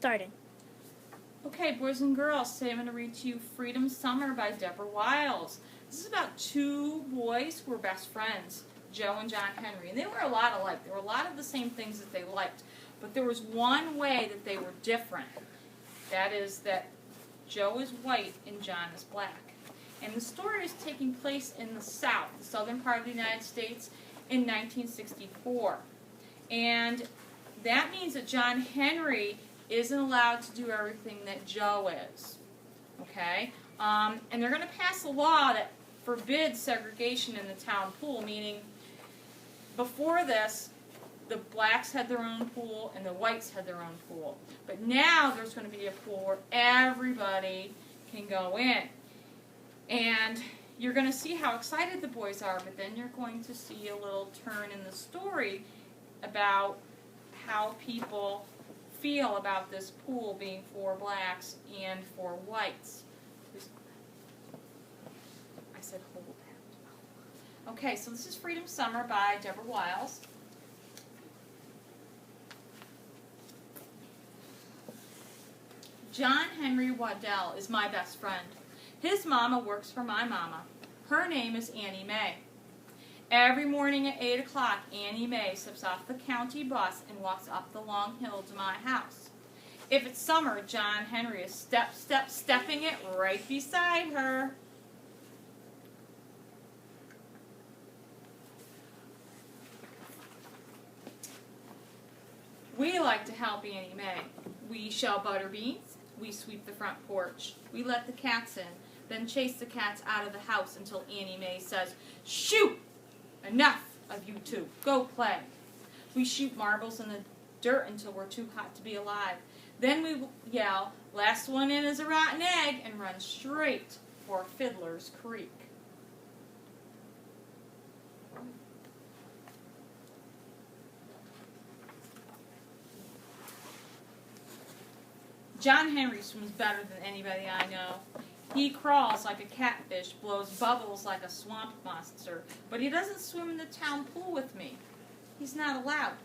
Starting. Okay, boys and girls, today I'm going to read to you Freedom Summer by Deborah Wiles. This is about two boys who were best friends, Joe and John Henry. And they were a lot alike. There were a lot of the same things that they liked. But there was one way that they were different. That is that Joe is white and John is black. And the story is taking place in the South, the southern part of the United States, in 1964. And that means that John Henry isn't allowed to do everything that Joe is. Okay? And they're going to pass a law that forbids segregation in the town pool, meaning before this, the blacks had their own pool and the whites had their own pool. But now there's going to be a pool where everybody can go in. And you're going to see how excited the boys are, but then you're going to see a little turn in the story about how people feel about this pool being for blacks and for whites. I said hold that. Okay, so this is Freedom Summer by Deborah Wiles. John Henry Waddell is my best friend. His mama works for my mama. Her name is Annie Mae. Every morning at 8 o'clock, Annie Mae steps off the county bus and walks up the long hill to my house. If it's summer, John Henry is stepping it right beside her. We like to help Annie Mae. We shell butter beans. We sweep the front porch. We let the cats in, then chase the cats out of the house until Annie Mae says, "Shoot! Enough of you two. Go play." We shoot marbles in the dirt until we're too hot to be alive. Then we yell, "Last one in is a rotten egg," and run straight for Fiddler's Creek. John Henry swims better than anybody I know. He crawls like a catfish, blows bubbles like a swamp monster, but he doesn't swim in the town pool with me. He's not allowed.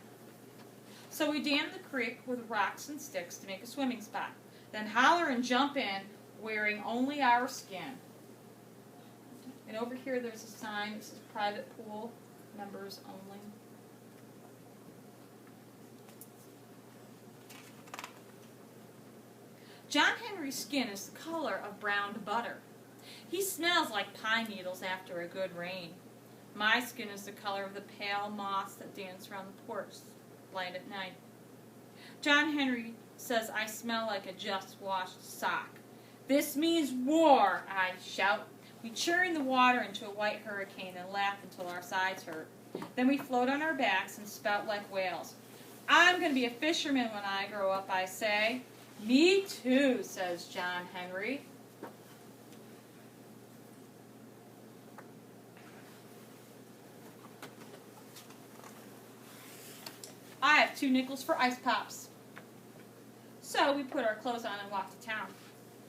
So we dam the creek with rocks and sticks to make a swimming spot, then holler and jump in, wearing only our skin. And over here there's a sign that says private pool, members only. John Henry's skin is the color of browned butter. He smells like pine needles after a good rain. My skin is the color of the pale moths that dance around the porch light at night. John Henry says I smell like a just-washed sock. "This means war," I shout. We churn the water into a white hurricane and laugh until our sides hurt. Then we float on our backs and spout like whales. "I'm going to be a fisherman when I grow up," I say. "Me too," says John Henry. I have 2 nickels for ice pops. So we put our clothes on and walk to town.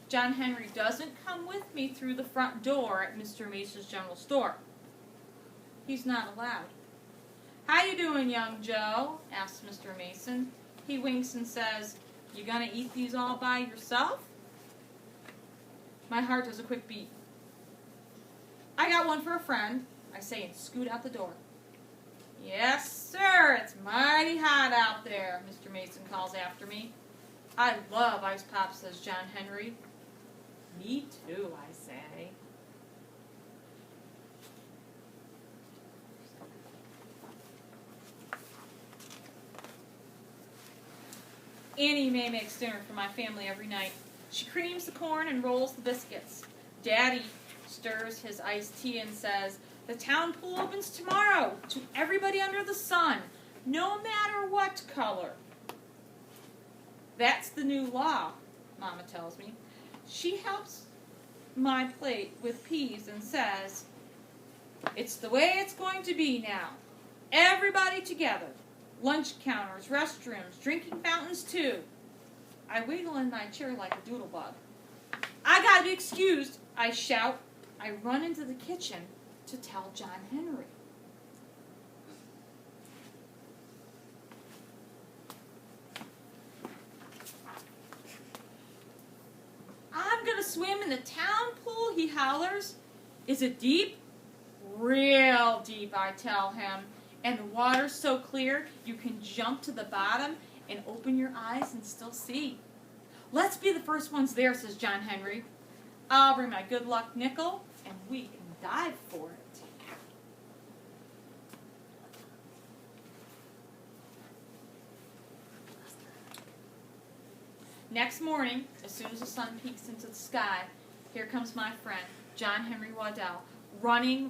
John Henry doesn't come with me through the front door at Mr. Mason's general store. He's not allowed. "How you doing, young Joe?" asks Mr. Mason. He winks and says, "You gonna eat these all by yourself?" My heart does a quick beat. "I got one for a friend," I say and scoot out the door. "Yes, sir, it's mighty hot out there," Mr. Mason calls after me. "I love ice pops," says John Henry. "Me too," I say. Annie Mae makes dinner for my family every night. She creams the corn and rolls the biscuits. Daddy stirs his iced tea and says, "The town pool opens tomorrow to everybody under the sun, no matter what color." "That's the new law," Mama tells me. She helps my plate with peas and says, "It's the way it's going to be now. Everybody together. Lunch counters, restrooms, drinking fountains too." I wiggle in my chair like a doodlebug. "I gotta be excused," I shout. I run into the kitchen to tell John Henry. swim in the town pool, he hollers. Is it deep? Real deep, I tell him. And the water's so clear you can jump to the bottom and open your eyes and still see. Let's be the first ones there, says John Henry. I'll bring my good luck nickel and we can dive for it. Next morning, as soon as the sun peeks into the sky, here comes my friend, John Henry Waddell, running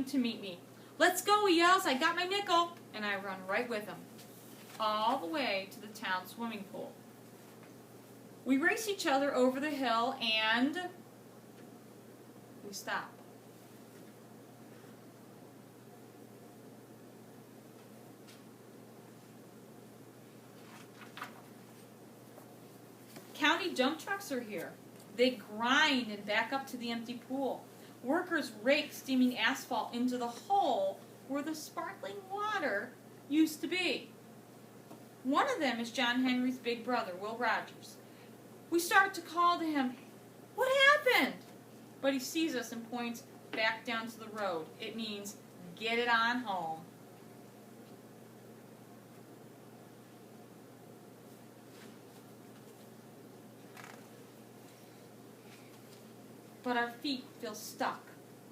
to meet me. Let's go, he yells, I got my nickel, and I run right with him, all the way to the town swimming pool. We race each other over the hill, and we stop. County dump trucks are here. They grind and back up to the empty pool. Workers rake steaming asphalt into the hole where the sparkling water used to be. One of them is John Henry's big brother, Will Rogers. We start to call to him, what happened? But he sees us and points back down to the road. It means, get it on home. But our feet feel stuck.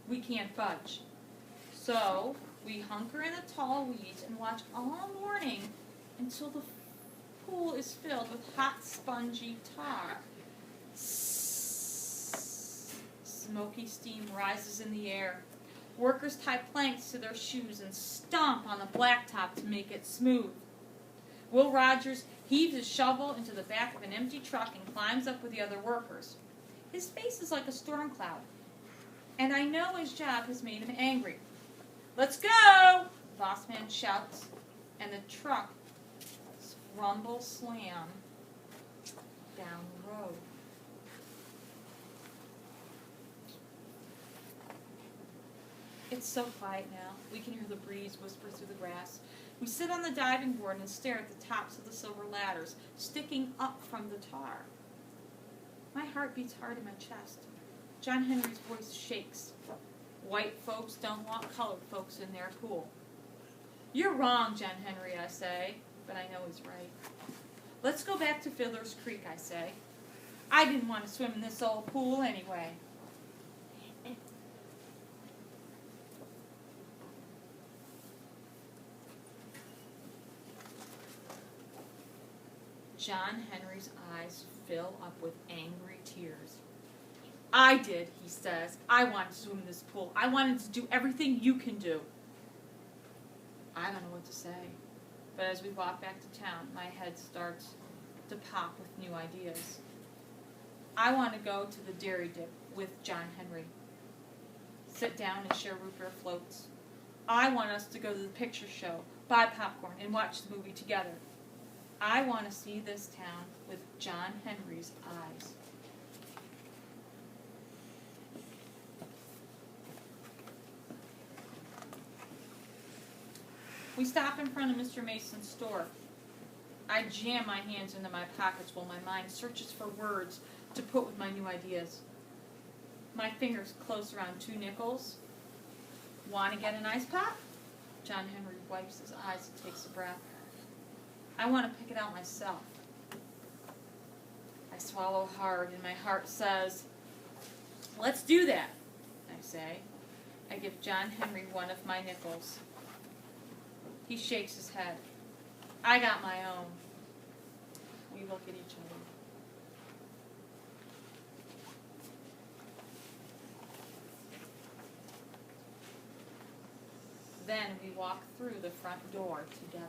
We can't budge. So we hunker in the tall weeds and watch all morning until the pool is filled with hot, spongy tar. Smoky steam rises in the air. Workers tie planks to their shoes and stomp on the blacktop to make it smooth. Will Rogers heaves his shovel into the back of an empty truck and climbs up with the other workers. His face is like a storm cloud, and I know his job has made him angry. Let's go, the boss man shouts, and the truck rumble slam down the road. It's so quiet now. We can hear the breeze whisper through the grass. We sit on the diving board and stare at the tops of the silver ladders sticking up from the tar. My heart beats hard in my chest. John Henry's voice shakes. White folks don't want colored folks in their pool. You're wrong, John Henry, I say, but I know he's right. Let's go back to Fiddler's Creek, I say. I didn't want to swim in this old pool anyway. John Henry's eyes fill up with angry tears. I did, he says. I wanted to swim in this pool. I wanted to do everything you can do. I don't know what to say. But as we walk back to town, my head starts to pop with new ideas. I want to go to the dairy dip with John Henry. Sit down and share root beer floats. I want us to go to the picture show, buy popcorn, and watch the movie together. I want to see this town with John Henry's eyes. We stop in front of Mr. Mason's store. I jam my hands into my pockets while my mind searches for words to put with my new ideas. My fingers close around 2 nickels. Want to get an ice pop? John Henry wipes his eyes and takes a breath. I want to pick it out myself. I swallow hard and my heart says, let's do that, I say. I give John Henry one of my nickels. He shakes his head. I got my own. We look at each other. Then we walk through the front door together.